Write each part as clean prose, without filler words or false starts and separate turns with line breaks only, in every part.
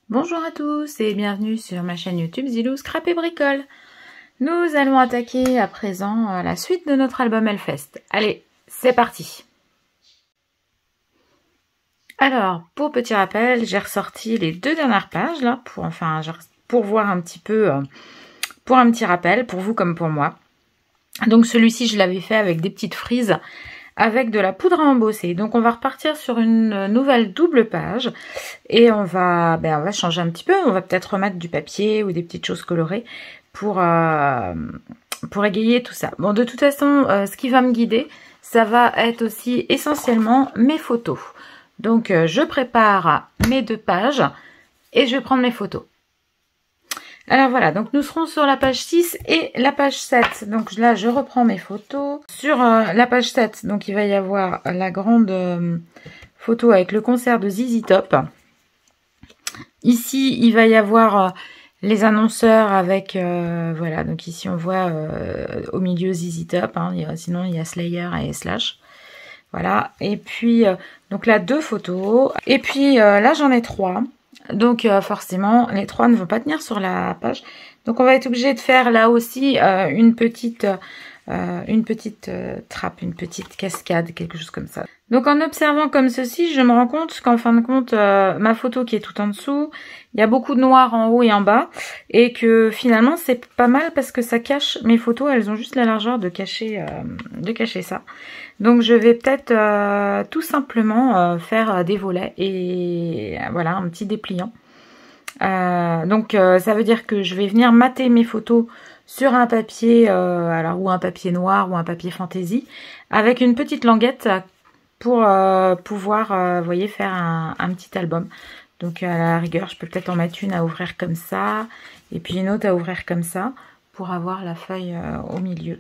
Bonjour à tous et bienvenue sur ma chaîne YouTube Zilou Scrap et Bricole. Nous allons attaquer à présent la suite de notre album Hellfest. Allez, c'est parti. Alors, pour petit rappel, j'ai ressorti les deux dernières pages là pour voir un petit peu, pour un petit rappel, pour vous comme pour moi. Donc celui-ci, je l'avais fait avec des petites frises, avec de la poudre à embosser. Donc on va repartir sur une nouvelle double page et on va changer un petit peu. On va peut-être remettre du papier ou des petites choses colorées pour égayer tout ça. Bon, de toute façon, ce qui va me guider, ça va être aussi essentiellement mes photos. Donc je prépare mes deux pages et je vais prendre mes photos. Alors voilà, donc nous serons sur la page 6 et la page 7. Donc là, je reprends mes photos. Sur la page 7, donc il va y avoir la grande photo avec le concert de ZZ Top. Ici, il va y avoir les annonceurs avec, voilà, donc ici on voit au milieu ZZ Top. Hein, sinon, il y a Slayer et Slash. Voilà, et puis, donc là, deux photos. Et puis là, j'en ai trois. Donc forcément, les trois ne vont pas tenir sur la page. Donc on va être obligé de faire là aussi une petite trappe, une petite cascade, quelque chose comme ça. Donc en observant comme ceci, je me rends compte qu'en fin de compte, ma photo qui est tout en dessous, il y a beaucoup de noir en haut et en bas. Et que finalement, c'est pas mal parce que ça cache mes photos. Elles ont juste la largeur de cacher ça. Donc je vais peut-être tout simplement faire des volets et voilà, un petit dépliant. Donc ça veut dire que je vais venir mater mes photos sur un papier, alors ou un papier noir ou un papier fantaisie, avec une petite languette pour pouvoir, vous voyez, faire un petit album. Donc à la rigueur, je peux peut-être en mettre une à ouvrir comme ça, et puis une autre à ouvrir comme ça, pour avoir la feuille au milieu.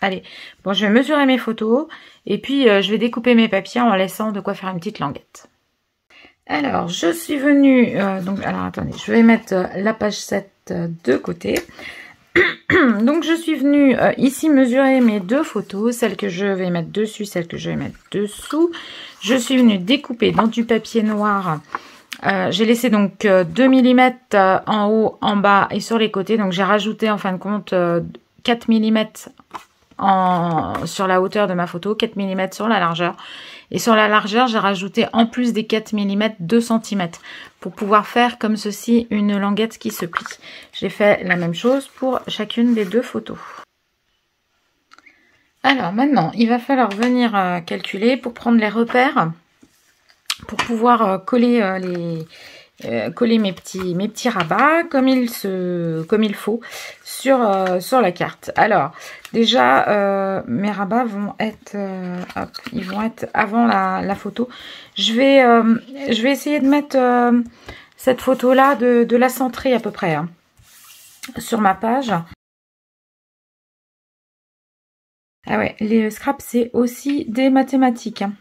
Allez, bon, je vais mesurer mes photos et puis je vais découper mes papiers en laissant de quoi faire une petite languette. Alors, je suis venue, alors attendez, je vais mettre la page 7 de côté. Donc, je suis venue ici mesurer mes deux photos, celle que je vais mettre dessus, celle que je vais mettre dessous. Je suis venue découper dans du papier noir. J'ai laissé donc 2 mm en haut, en bas et sur les côtés. Donc, j'ai rajouté en fin de compte 4 mm sur la hauteur de ma photo, 4 mm sur la largeur. Et sur la largeur, j'ai rajouté en plus des 4 mm 2 cm pour pouvoir faire comme ceci une languette qui se plie. J'ai fait la même chose pour chacune des deux photos. Alors maintenant, il va falloir venir calculer pour prendre les repères, pour pouvoir coller mes petits rabats comme il faut sur la carte. Alors déjà mes rabats vont être ils vont être avant la photo. Je vais essayer de mettre cette photo là, de la centrer à peu près hein, sur ma page. Ah ouais, les scraps c'est aussi des mathématiques hein.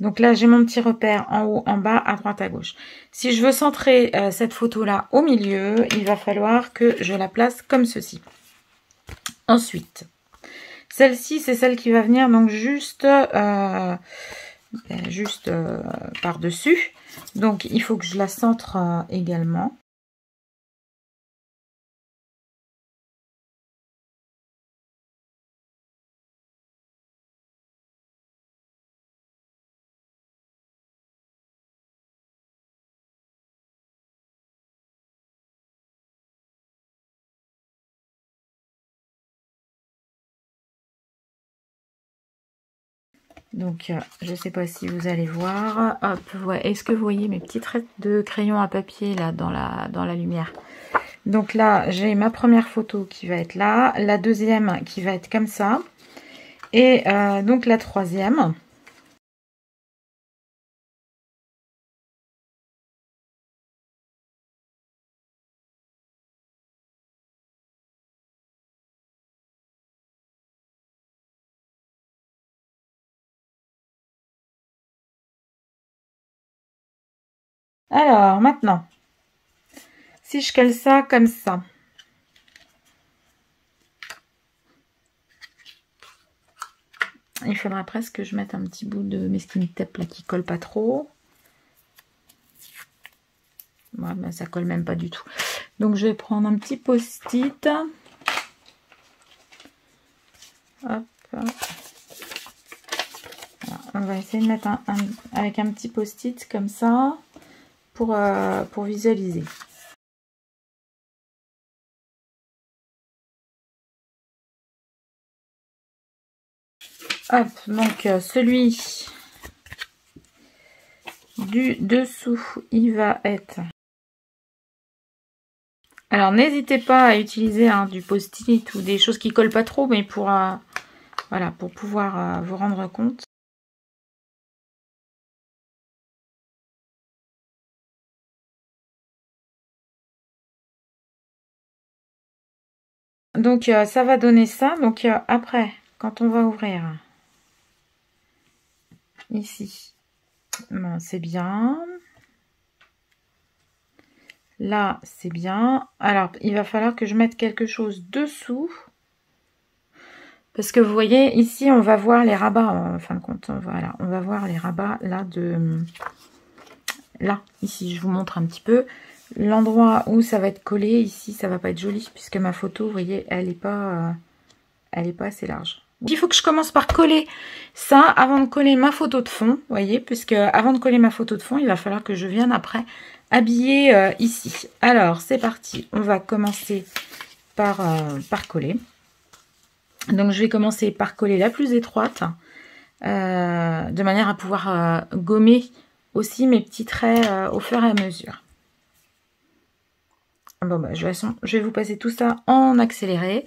Donc là, j'ai mon petit repère en haut, en bas, à droite, à gauche. Si je veux centrer cette photo-là au milieu, il va falloir que je la place comme ceci. Ensuite, celle-ci, c'est celle qui va venir donc juste par-dessus. Donc, il faut que je la centre également. Donc, je ne sais pas si vous allez voir. Hop, ouais. Est-ce que vous voyez mes petits traits de crayon à papier là dans la lumière? Donc là, j'ai ma première photo qui va être là, la deuxième qui va être comme ça, et donc la troisième. Alors, maintenant, si je cale ça comme ça, il faudra presque que je mette un petit bout de masking tape là qui colle pas trop. Ouais, ben ça colle même pas du tout. Donc je vais prendre un petit post-it. Hop. Voilà, on va essayer de mettre avec un petit post-it comme ça pour visualiser. Hop, donc celui du dessous, il va être... Alors n'hésitez pas à utiliser du post-it ou des choses qui collent pas trop, mais pour, voilà, pour pouvoir vous rendre compte. Donc ça va donner ça. Donc après, quand on va ouvrir ici, bon, c'est bien. Là, c'est bien. Alors, il va falloir que je mette quelque chose dessous. Parce que vous voyez, ici, on va voir les rabats, en fin de compte. Voilà, on va voir les rabats, là, Là, ici, je vous montre un petit peu. L'endroit où ça va être collé, ici, ça va pas être joli, puisque ma photo, vous voyez, elle est pas assez large. Il faut que je commence par coller ça avant de coller ma photo de fond, vous voyez, puisque avant de coller ma photo de fond, il va falloir que je vienne après habiller ici. Alors, c'est parti. On va commencer par coller. Donc, je vais commencer par coller la plus étroite, de manière à pouvoir gommer aussi mes petits traits au fur et à mesure. Bon, bah, de toute façon, je vais vous passer tout ça en accéléré.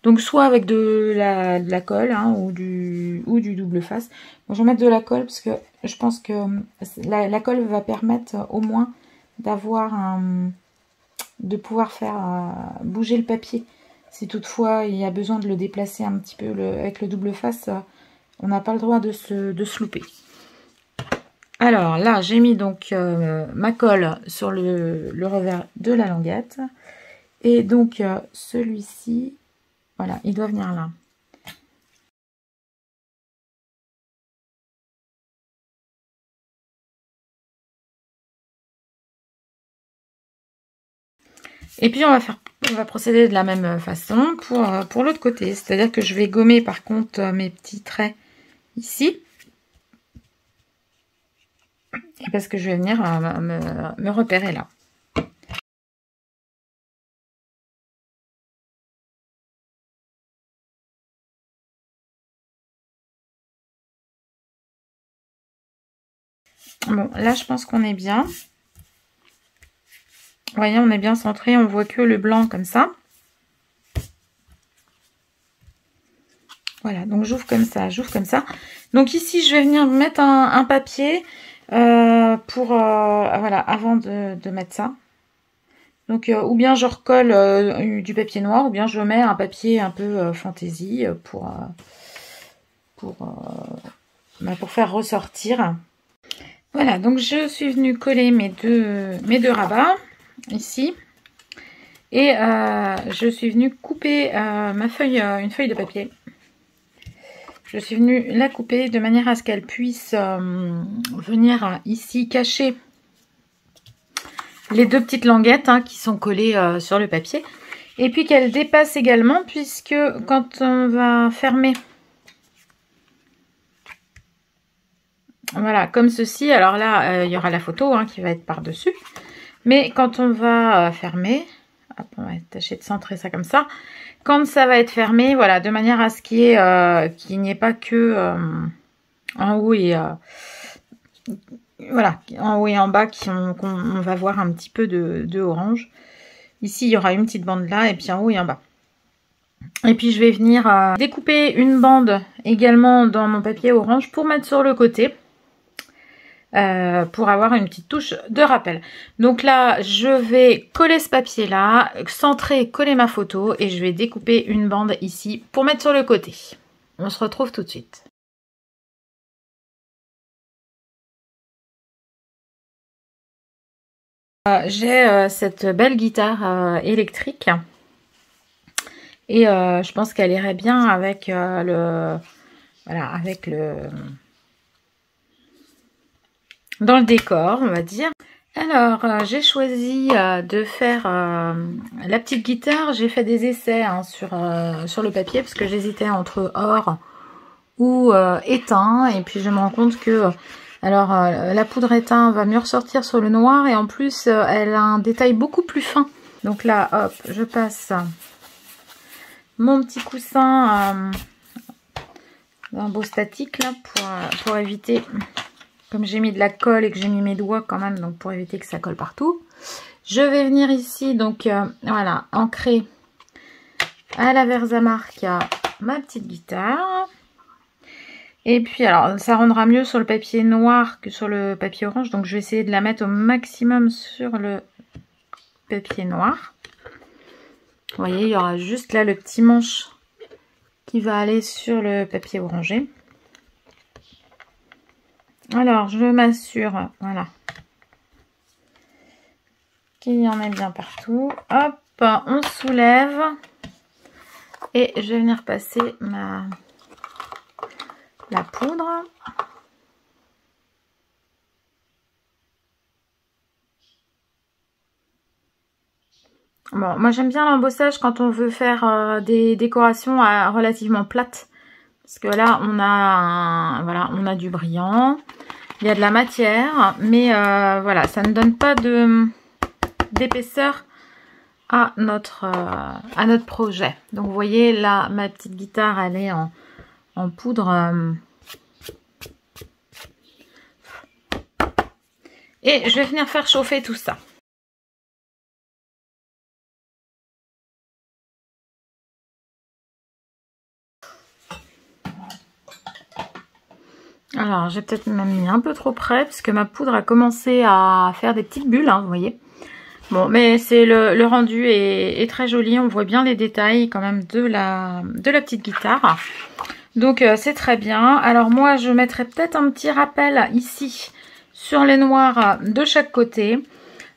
Donc, soit avec de la colle ou du double face. Bon, je vais mettre de la colle parce que je pense que la colle va permettre au moins d'avoir de pouvoir faire bouger le papier. Si toutefois il y a besoin de le déplacer un petit peu avec le double face, on n'a pas le droit de se louper. Alors là, j'ai mis donc ma colle sur le revers de la languette. Et donc, celui-ci, voilà, il doit venir là. Et puis, on va procéder de la même façon pour l'autre côté. C'est-à-dire que je vais gommer, par contre, mes petits traits ici. Et parce que je vais venir me repérer là. Bon, là, je pense qu'on est bien. Vous voyez, on est bien centré. On voit que le blanc comme ça. Voilà, donc j'ouvre comme ça, j'ouvre comme ça. Donc ici, je vais venir mettre un papier voilà, avant de mettre ça. Donc, ou bien je recolle du papier noir, ou bien je mets un papier un peu fantaisie pour faire ressortir. Voilà, donc je suis venue coller mes deux rabats ici. Et je suis venue couper une feuille de papier. Je suis venue la couper de manière à ce qu'elle puisse venir ici cacher les deux petites languettes qui sont collées sur le papier. Et puis qu'elle dépasse également, puisque quand on va fermer, voilà, comme ceci, alors là, il y aura la photo qui va être par-dessus. Mais quand on va fermer, hop, on va tâcher de centrer ça comme ça. Quand ça va être fermé, voilà, de manière à ce qu'il n'y ait pas que en haut et voilà, en haut et en bas qu'on va voir un petit peu de orange. Ici, il y aura une petite bande là, et puis en haut et en bas. Et puis, je vais venir découper une bande également dans mon papier orange pour mettre sur le côté. Pour avoir une petite touche de rappel. Donc là, je vais coller ce papier-là, centrer, coller ma photo, et je vais découper une bande ici pour mettre sur le côté. On se retrouve tout de suite. J'ai cette belle guitare électrique et je pense qu'elle irait bien avec dans le décor, on va dire. Alors, j'ai choisi de faire la petite guitare. J'ai fait des essais hein, sur le papier parce que j'hésitais entre or ou étain. Et puis, je me rends compte que la poudre étain va mieux ressortir sur le noir. Et en plus, elle a un détail beaucoup plus fin. Donc là, hop, je passe mon petit coussin d'un beau statique là pour éviter... Comme j'ai mis de la colle et que j'ai mis mes doigts quand même, donc pour éviter que ça colle partout. Je vais venir ici, donc voilà, ancrer à la Versamark ma petite guitare. Et puis alors, ça rendra mieux sur le papier noir que sur le papier orange. Donc je vais essayer de la mettre au maximum sur le papier noir. Vous voyez, il y aura juste là le petit manche qui va aller sur le papier orangé. Alors, je m'assure, voilà, qu'il y en ait bien partout. Hop, on soulève. Et je vais venir passer la poudre. Bon, moi j'aime bien l'embossage quand on veut faire des décorations relativement plates. Parce que là, on a du brillant. Il y a de la matière, mais voilà, ça ne donne pas d'épaisseur à notre projet. Donc, vous voyez, là, ma petite guitare, elle est en poudre. Et je vais venir faire chauffer tout ça. Alors, j'ai peut-être même mis un peu trop près, parce que ma poudre a commencé à faire des petites bulles, hein, vous voyez. Bon, mais c'est le rendu est très joli, on voit bien les détails quand même de la petite guitare. Donc, c'est très bien. Alors, moi, je mettrai peut-être un petit rappel ici, sur les noirs de chaque côté.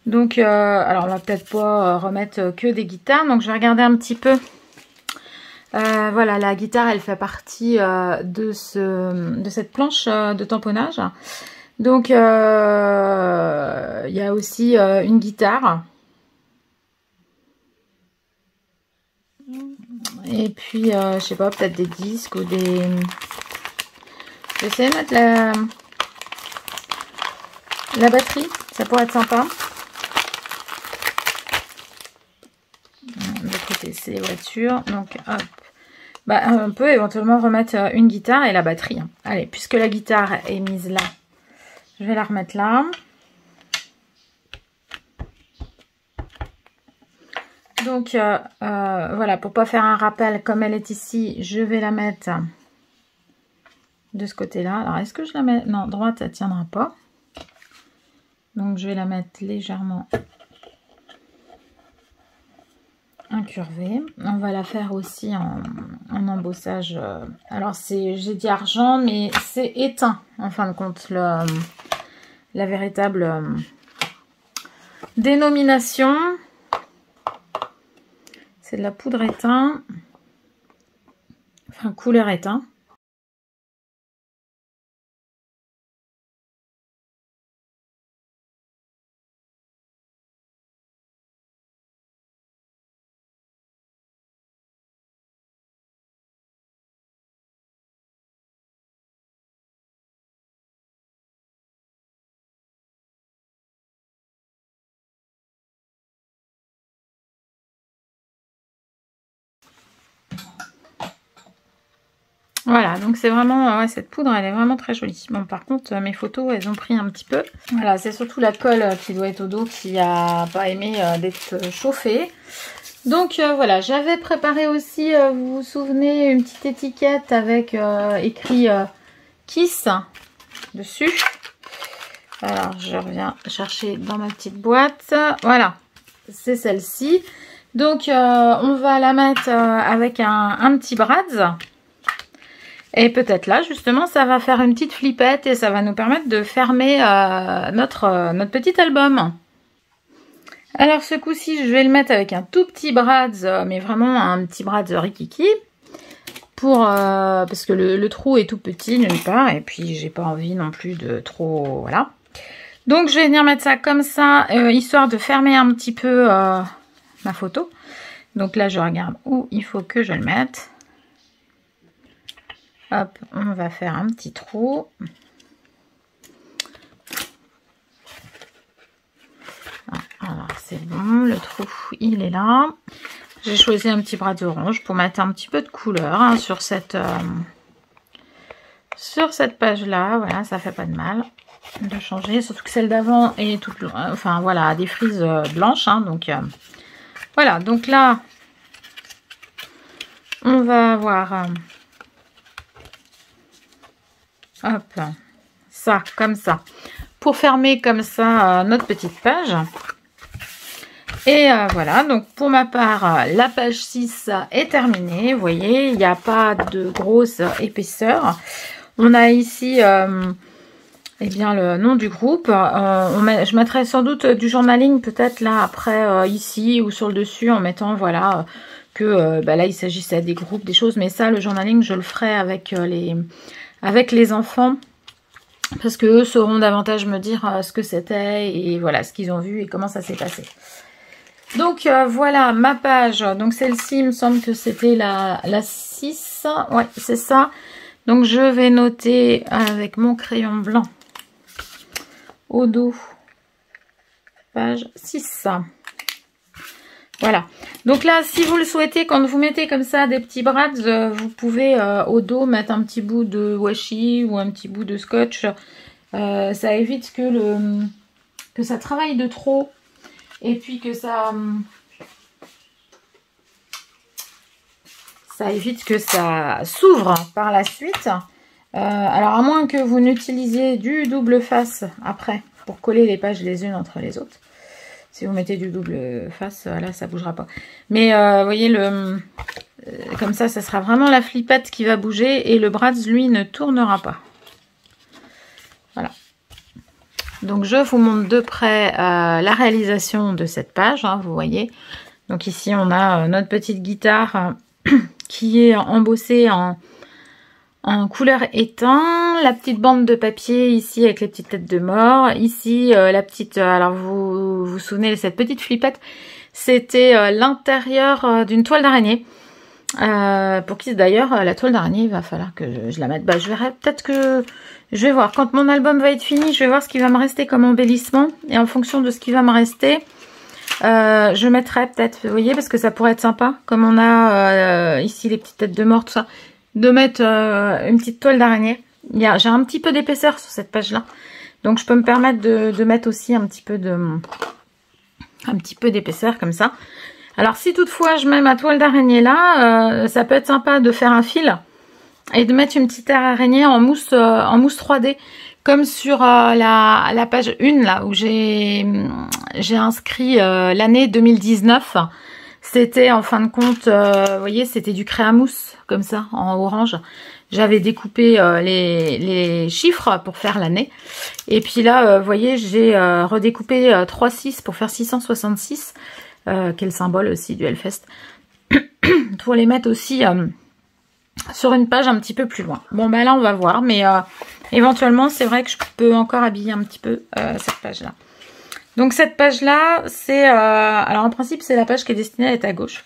Donc, alors, on va peut-être pas remettre que des guitares, donc je vais regarder un petit peu... voilà, la guitare, elle fait partie de cette planche de tamponnage. Donc, il y a aussi une guitare. Et puis, je sais pas, peut-être des disques ou des... Je vais essayer de mettre la batterie. Ça pourrait être sympa. De l'autre côté, c'est les voitures. Donc, hop. Bah, on peut éventuellement remettre une guitare et la batterie. Allez, puisque la guitare est mise là, je vais la remettre là. Donc, voilà, pour pas faire un rappel comme elle est ici, je vais la mettre de ce côté-là. Alors, est-ce que je la mets... Non, droite, ça ne tiendra pas. Donc, je vais la mettre légèrement incurvée. On va la faire aussi en embossage. Alors, j'ai dit argent, mais c'est éteint, en fin de compte, la véritable dénomination. C'est de la poudre éteint. Enfin, couleur éteint. Voilà, donc c'est vraiment, ouais, cette poudre, elle est vraiment très jolie. Bon, par contre, mes photos, elles ont pris un petit peu. Voilà, c'est surtout la colle qui doit être au dos qui a pas aimé d'être chauffée. Donc voilà, j'avais préparé aussi, vous vous souvenez, une petite étiquette avec écrit Kiss dessus. Alors, je reviens chercher dans ma petite boîte. Voilà, c'est celle-ci. Donc, on va la mettre avec un petit brads. Et peut-être là, justement, ça va faire une petite flippette et ça va nous permettre de fermer notre petit album. Alors ce coup-ci, je vais le mettre avec un tout petit brads, mais vraiment un petit brads rikiki. Parce que le trou est tout petit nulle part. Et puis j'ai pas envie non plus de trop... Voilà. Donc je vais venir mettre ça comme ça, histoire de fermer un petit peu ma photo. Donc là je regarde où il faut que je le mette. Hop, on va faire un petit trou. Alors c'est bon, le trou il est là. J'ai choisi un petit bras d'orange pour mettre un petit peu de couleur hein, sur cette page là. Voilà, ça fait pas de mal de changer, surtout que celle d'avant est toute, enfin voilà, des frises blanches. Hein, donc voilà, donc là on va avoir hop, ça comme ça pour fermer comme ça notre petite page. Et voilà, donc pour ma part, la page 6 est terminée. Vous voyez, il n'y a pas de grosse épaisseur. On a ici eh bien, le nom du groupe. Je mettrai sans doute du journaling peut-être là après ici ou sur le dessus en mettant voilà que là il s'agissait des groupes, des choses. Mais ça, le journaling, je le ferai avec les enfants. Parce que eux sauront davantage me dire ce que c'était et voilà ce qu'ils ont vu et comment ça s'est passé. Donc voilà ma page, donc celle-ci il me semble que c'était la 6, ouais c'est ça. Donc je vais noter avec mon crayon blanc au dos, page 6. Voilà, donc là si vous le souhaitez, quand vous mettez comme ça des petits brads, vous pouvez au dos mettre un petit bout de washi ou un petit bout de scotch. Ça évite que ça travaille de trop. Et puis que ça évite que ça s'ouvre par la suite. Alors à moins que vous n'utilisiez du double face après pour coller les pages les unes entre les autres. Si vous mettez du double face, là ça bougera pas. Mais vous voyez, comme ça sera vraiment la flippette qui va bouger et le brads lui ne tournera pas. Voilà. Donc je vous montre de près la réalisation de cette page, hein, vous voyez. Donc ici on a notre petite guitare qui est embossée en couleur étain. La petite bande de papier ici avec les petites têtes de mort. Ici la petite, alors vous vous souvenez de cette petite flippette, c'était l'intérieur d'une toile d'araignée. Pour qui d'ailleurs la toile d'araignée, il va falloir que je la mette. Bah, je verrai peut-être que je vais voir quand mon album va être fini, je vais voir ce qui va me rester comme embellissement et en fonction de ce qui va me rester, je mettrai peut-être, vous voyez, parce que ça pourrait être sympa comme on a ici les petites têtes de mort, tout ça, de mettre une petite toile d'araignée. J'ai un petit peu d'épaisseur sur cette page là, donc je peux me permettre de mettre aussi un petit peu d'épaisseur comme ça. Alors si toutefois je mets ma toile d'araignée là, ça peut être sympa de faire un fil et de mettre une petite araignée en mousse 3D, comme sur la page 1 là où j'ai inscrit l'année 2019. C'était en fin de compte, vous voyez, c'était du créa-mousse comme ça en orange. J'avais découpé les chiffres pour faire l'année. Et puis là, vous voyez, j'ai redécoupé 3,6 pour faire 666. Quel symbole aussi du Hellfest, pour les mettre aussi sur une page un petit peu plus loin. Bon bah là on va voir, mais éventuellement c'est vrai que je peux encore habiller un petit peu cette page là. Donc cette page là c'est alors en principe c'est la page qui est destinée à être à gauche.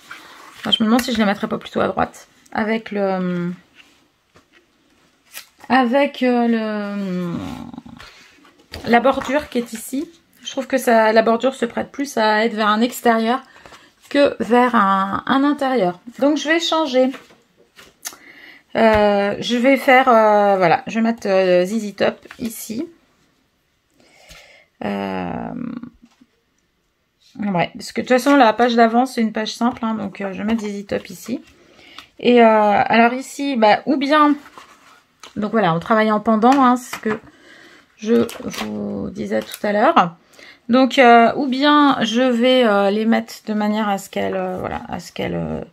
Moi, je me demande si je la mettrais pas plutôt à droite avec la bordure qui est ici. Je trouve que la bordure se prête plus à être vers un extérieur que vers un intérieur. Donc je vais changer. Je vais faire, voilà, je vais mettre ZZ Top ici. Ouais, parce que de toute façon la page d'avant c'est une page simple, hein, donc je vais mettre ZZ Top ici. Et alors ici, bah, ou bien, donc voilà, on travaille en pendant, hein, ce que je vous disais tout à l'heure. Donc, ou bien je vais les mettre de manière à ce qu'elles voilà, à ce qu'elles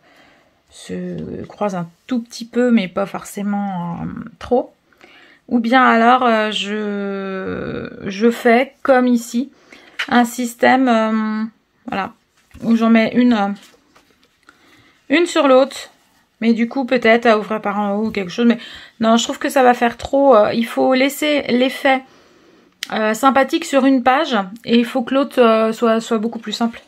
se croisent un tout petit peu, mais pas forcément trop. Ou bien alors je fais comme ici un système, Voilà. Ou j'en mets une sur l'autre. Mais du coup, peut-être à ouvrir par en haut ou quelque chose. Mais non, je trouve que ça va faire trop. Il faut laisser l'effet sympathique sur une page. Et il faut que l'autre soit beaucoup plus simple.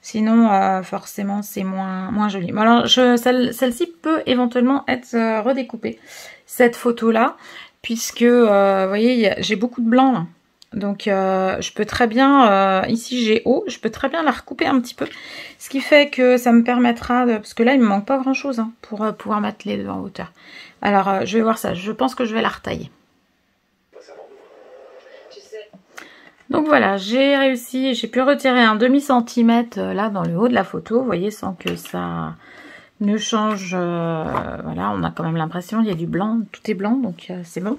Sinon, forcément, c'est moins joli. Bon, alors, celle-ci peut éventuellement être redécoupée. Cette photo-là. Puisque, vous voyez, j'ai beaucoup de blanc là. Donc, je peux très bien, ici j'ai haut, je peux très bien la recouper un petit peu. Ce qui fait que ça me permettra de... Parce que là, il me manque pas grand-chose hein, pour pouvoir mettre les deux en hauteur. Alors, je vais voir ça. Je pense que je vais la retailler. Donc voilà, j'ai réussi, j'ai pu retirer un demi-centimètre là dans le haut de la photo, vous voyez, sans que ça ne change. Voilà, on a quand même l'impression, il y a du blanc, tout est blanc, donc c'est bon.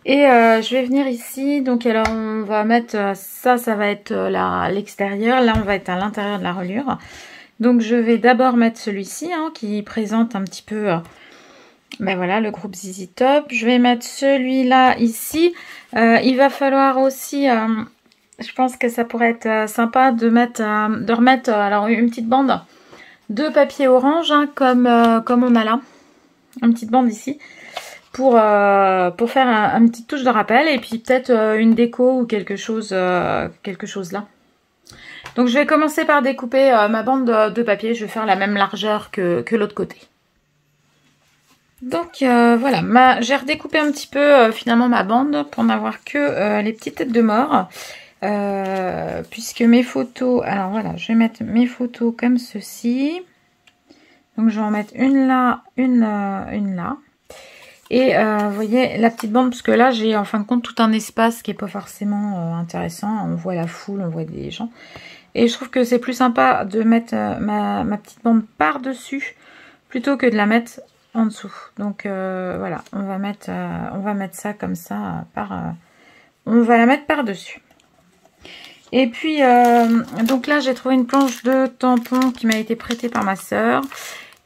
Et je vais venir ici, donc alors on va mettre, ça va être l'extérieur, là on va être à l'intérieur de la reliure. Donc je vais d'abord mettre celui-ci, hein, qui présente un petit peu, ben voilà, le groupe ZZ Top. Je vais mettre celui-là ici. Il va falloir aussi, je pense que ça pourrait être sympa de remettre alors une petite bande de papier orange, hein, comme on a là, une petite bande ici. Pour faire une petite touche de rappel et puis peut-être une déco ou quelque chose là. Donc je vais commencer par découper ma bande de papier. Je vais faire la même largeur que l'autre côté. Donc voilà, j'ai redécoupé un petit peu finalement ma bande pour n'avoir que les petites têtes de mort. Puisque mes photos, alors voilà, je vais mettre mes photos comme ceci. Donc je vais en mettre une là, une là. Et vous voyez la petite bande, parce que là j'ai en fin de compte tout un espace qui est pas forcément intéressant. On voit la foule, on voit des gens. Et je trouve que c'est plus sympa de mettre ma petite bande par-dessus plutôt que de la mettre en dessous. Donc voilà, on va mettre ça comme ça, on va la mettre par-dessus. Et puis donc là j'ai trouvé une planche de tampons qui m'a été prêtée par ma soeur.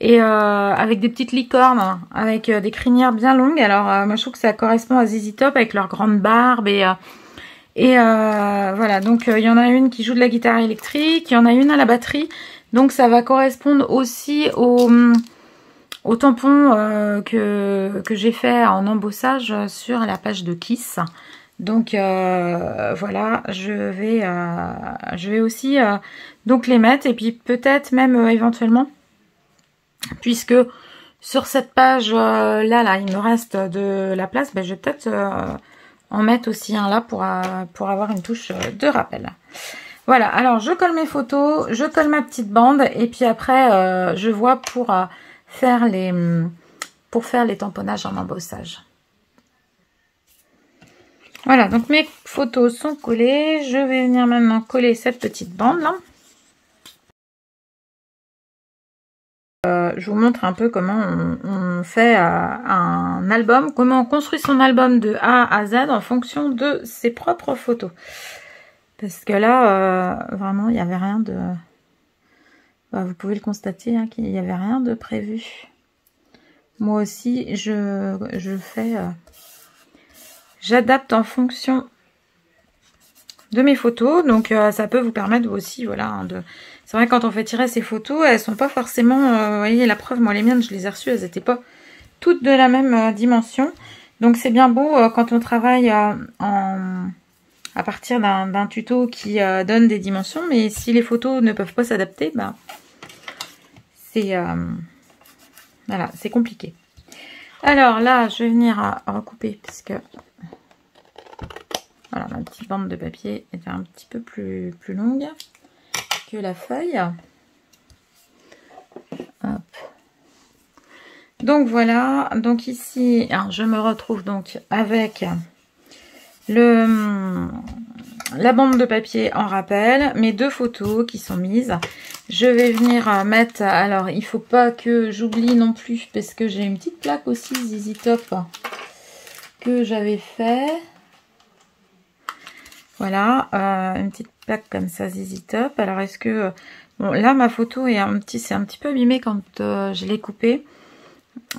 Et avec des petites licornes, avec des crinières bien longues. Alors moi je trouve que ça correspond à ZZ Top avec leur grande barbe. Et voilà, donc il y en a une qui joue de la guitare électrique, il y en a une à la batterie. Donc ça va correspondre aussi au tampon que j'ai fait en embossage sur la page de Kiss. Donc voilà, je vais aussi donc les mettre. Et puis peut-être même éventuellement... Puisque sur cette page là, il me reste de la place, ben, je vais peut-être en mettre aussi un là pour avoir une touche de rappel. Voilà, alors je colle mes photos, je colle ma petite bande et puis après je vois pour faire les tamponnages en embossage. Voilà, donc mes photos sont collées. Je vais venir maintenant coller cette petite bande là. Je vous montre un peu comment on fait un album, comment on construit son album de A à Z en fonction de ses propres photos. Parce que là, vraiment, il n'y avait rien de... vous pouvez le constater, hein, qu'il n'y avait rien de prévu. Moi aussi, je fais... j'adapte en fonction de mes photos. Donc, ça peut vous permettre aussi, voilà, hein, de... C'est vrai, quand on fait tirer ces photos, elles sont pas forcément... vous voyez, la preuve, moi, les miennes, je les ai reçues, elles n'étaient pas toutes de la même dimension. Donc, c'est bien beau quand on travaille à partir d'un tuto qui donne des dimensions. Mais si les photos ne peuvent pas s'adapter, ben, c'est voilà, c'est compliqué. Alors là, je vais venir recouper parce que... Voilà, ma petite bande de papier était un petit peu plus longue que la feuille. Hop. Donc voilà, donc ici, alors je me retrouve donc avec la bande de papier en rappel, mes deux photos qui sont mises. Je vais venir mettre, alors il faut pas que j'oublie non plus, parce que j'ai une petite plaque aussi ZZ Top que j'avais fait. Voilà, une petite plaque comme ça ZZ Top. Alors est-ce que... Bon, là, ma photo est c'est un petit peu abîmé quand je l'ai coupée.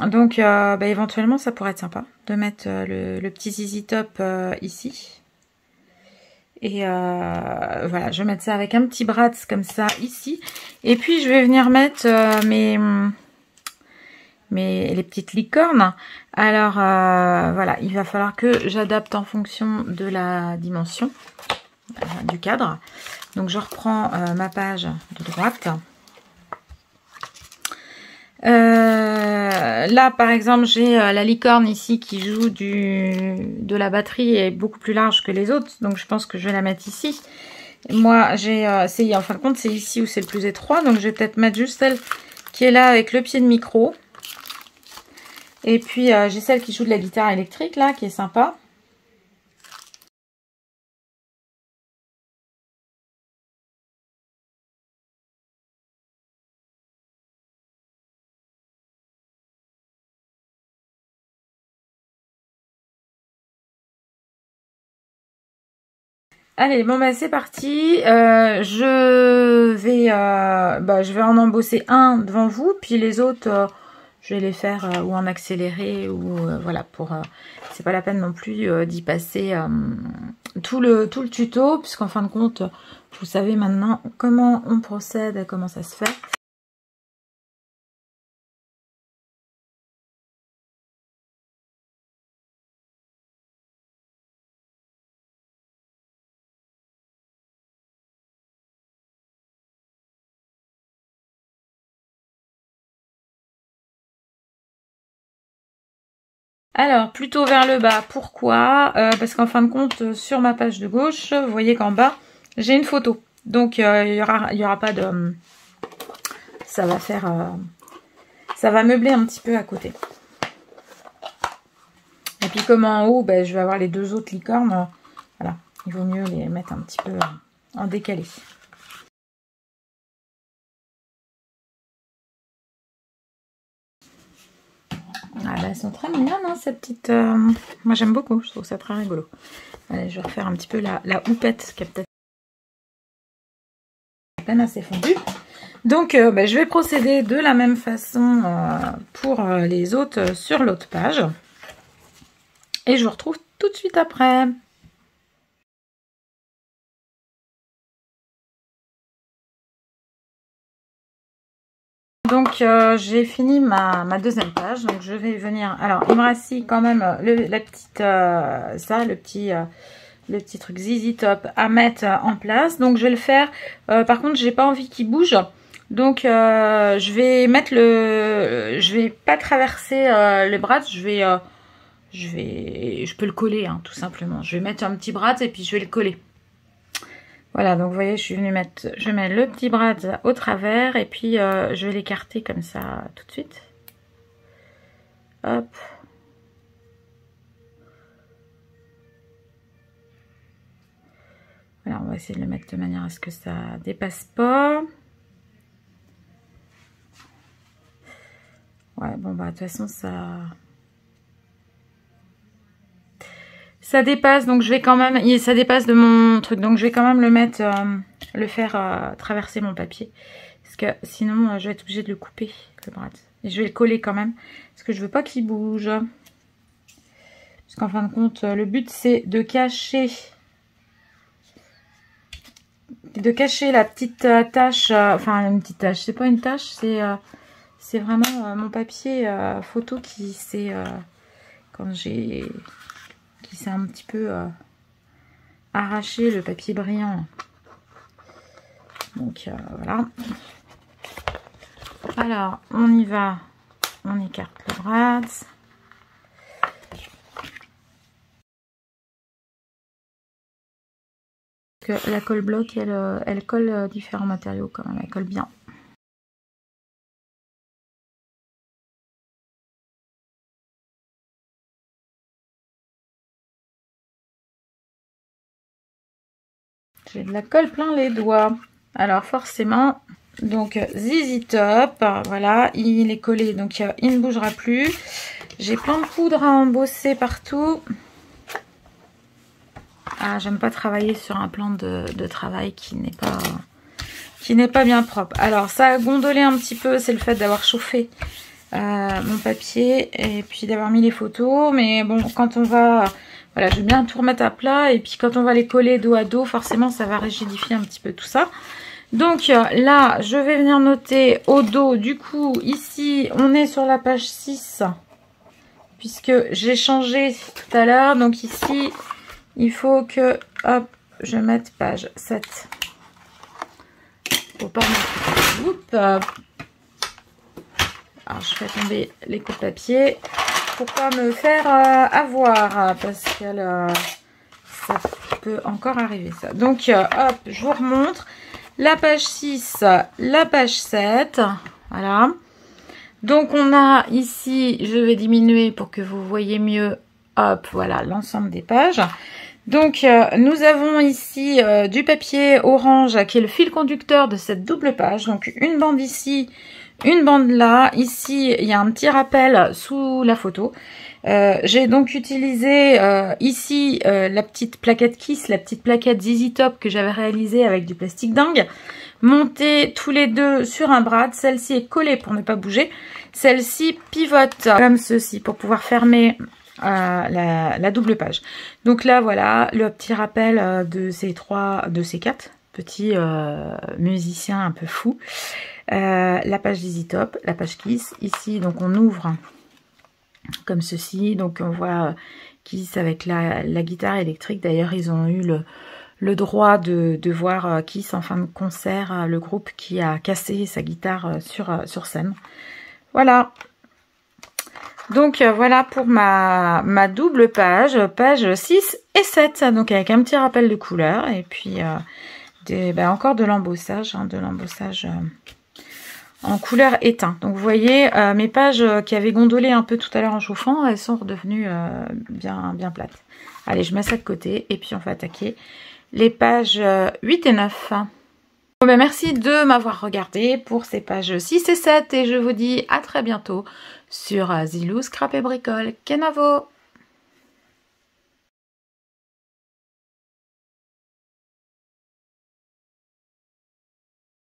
Donc, éventuellement, ça pourrait être sympa de mettre le petit ZZ Top ici. Et voilà, je vais mettre ça avec un petit bratz comme ça ici. Et puis je vais venir mettre les petites licornes. Alors voilà, il va falloir que j'adapte en fonction de la dimension du cadre. Donc je reprends ma page de droite. Là par exemple j'ai la licorne ici qui joue de la batterie et est beaucoup plus large que les autres, donc je pense que je vais la mettre ici. Moi j'ai en fin de compte c'est ici où c'est le plus étroit, donc je vais peut-être mettre juste celle qui est là avec le pied de micro. Et puis j'ai celle qui joue de la guitare électrique là qui est sympa. Allez, bon bah c'est parti. Je vais en embosser un devant vous, puis les autres, je vais les faire ou en accéléré ou voilà c'est pas la peine non plus d'y passer tout le tuto, puisqu'en fin de compte, vous savez maintenant comment on procède, comment ça se fait. Alors, plutôt vers le bas, pourquoi parce qu'en fin de compte, sur ma page de gauche, vous voyez qu'en bas, j'ai une photo. Donc, il y aura pas de... ça va faire... ça va meubler un petit peu à côté. Et puis, comme en haut, je vais avoir les deux autres licornes. Voilà, il vaut mieux les mettre un petit peu en décalé. Ah bah, elles sont très mignonnes, hein, ces petites... Moi j'aime beaucoup, je trouve ça très rigolo. Allez, je vais refaire un petit peu la houppette qui a peut-être à peine assez fondue. Donc je vais procéder de la même façon pour les autres sur l'autre page. Et je vous retrouve tout de suite après. Donc j'ai fini ma deuxième page, donc je vais venir. Alors il me reste ici quand même le petit truc ZZ Top à mettre en place. Donc je vais le faire. Par contre j'ai pas envie qu'il bouge, donc je vais mettre je vais pas traverser le bras. Je peux le coller hein, tout simplement. Je vais mettre un petit bras et puis je vais le coller. Voilà, donc vous voyez, je mets le petit bras au travers et puis je vais l'écarter comme ça tout de suite. Hop. Voilà, on va essayer de le mettre de manière à ce que ça dépasse pas. Ouais, bon bah de toute façon ça dépasse, donc je vais quand même, ça dépasse de mon truc, donc je vais quand même le mettre, le faire traverser mon papier, parce que sinon je vais être obligée de le couper, le bras. Et je vais le coller quand même, parce que je veux pas qu'il bouge. Parce qu'en fin de compte, le but c'est de cacher la petite tache, enfin une petite tache, c'est pas une tache, c'est vraiment mon papier photo qui s'est, qui s'est un petit peu arraché, le papier brillant. Donc voilà. Alors on y va, on écarte le bras. Que la colle bloc, elle colle différents matériaux quand même, elle colle bien. J'ai de la colle plein les doigts. Alors forcément, donc ZZ Top, voilà, il est collé, donc il ne bougera plus. J'ai plein de poudre à embosser partout. Ah, j'aime pas travailler sur un plan de travail qui n'est pas bien propre. Alors ça a gondolé un petit peu, c'est le fait d'avoir chauffé mon papier et puis d'avoir mis les photos. Mais bon, quand on va Voilà, je vais bien tout remettre à plat. Et puis quand on va les coller dos à dos, forcément, ça va rigidifier un petit peu tout ça. Donc là, je vais venir noter au dos. Du coup, ici, on est sur la page 6. Puisque j'ai changé tout à l'heure. Donc ici, il faut que, hop, je mette page 7. Faut pas mettre... Oups. Alors, je fais tomber les coups de papier. Pour pas me faire avoir. Parce que ça peut encore arriver, ça. Donc, hop, je vous remontre. La page 6, la page 7. Voilà. Donc, on a ici, je vais diminuer pour que vous voyez mieux. Hop, voilà, l'ensemble des pages. Donc, nous avons ici du papier orange qui est le fil conducteur de cette double page. Donc, une bande ici, une bande là. Ici, il y a un petit rappel sous la photo. J'ai donc utilisé ici la petite plaquette Kiss, la petite plaquette ZZ Top que j'avais réalisée avec du plastique dingue. Montée tous les deux sur un brad. Celle-ci est collée pour ne pas bouger. Celle-ci pivote comme ceci pour pouvoir fermer la double page. Donc là, voilà, le petit rappel de ces quatre petits musiciens un peu fous. La page ZZ Top, la page Kiss. Ici, donc on ouvre comme ceci. Donc on voit Kiss avec la guitare électrique. D'ailleurs, ils ont eu le droit de voir Kiss en fin de concert, le groupe qui a cassé sa guitare sur scène. Voilà. Donc voilà pour ma double page 6 et 7. Donc avec un petit rappel de couleur. Et puis encore de l'embossage. De l'embossage en couleur éteint. Donc vous voyez, mes pages qui avaient gondolé un peu tout à l'heure en chauffant, elles sont redevenues bien plates. Allez, je mets ça de côté et puis on va attaquer les pages 8 et 9. Bon, ben, merci de m'avoir regardé pour ces pages 6 et 7 et je vous dis à très bientôt sur Zilou Scrap et Bricole. Kenavo!